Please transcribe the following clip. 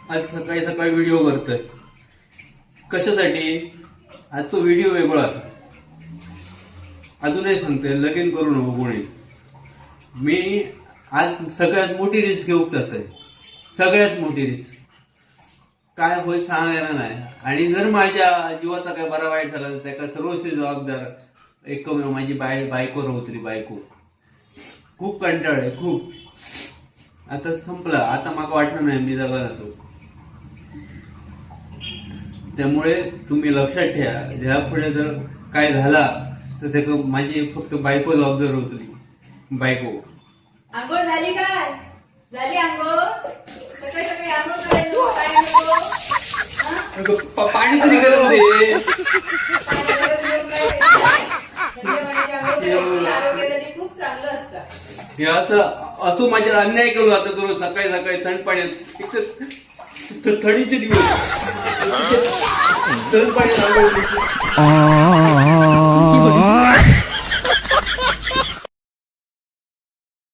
आज सकाळी सकाळी व्हिडिओ करतोय. कशासाठी? आज तो व्हिडिओ वेगळा असा. अजूनही सांगतोय, लगीन करू नको कोणी. मी आज सगळ्यात मोठी रिस्क घेऊ जातोय. सगळ्यात मोठी रिस्क काय होईल सांगायला नाही. आणि जर माझ्या जीवाचा काय बरा वाईट झाला तर त्याला सर्वस्वी जबाबदार एकमेव माझी बायको राहतली. बायको खूप कंटाळ आहे, खूप. आता संपला. आता मला वाटलं नाही मी जगा जातो. त्यामुळे तुम्ही लक्षात ठेवा, ह्या पुढे जर काय झाला तर त्याचं माझी फक्त बायको जबाबदार होतली. बायको. आंघोळ झाली काय? झाली आंघोळ? सकाळी सकाळी आंघोळ करायला काय नको? हा? पाणी कधी गरम दे. पाणी गरम घेऊन काय करायचं? आंघोळ करायची आरोग्यासाठी खूप चांगलं असतं. हे असं माझ्यावर अन्याय करू आता करू. सकाळी सकाळी थंड पाण्यात, एक तर थंडीचे दिवस थंड पाण्यात आंघोळ.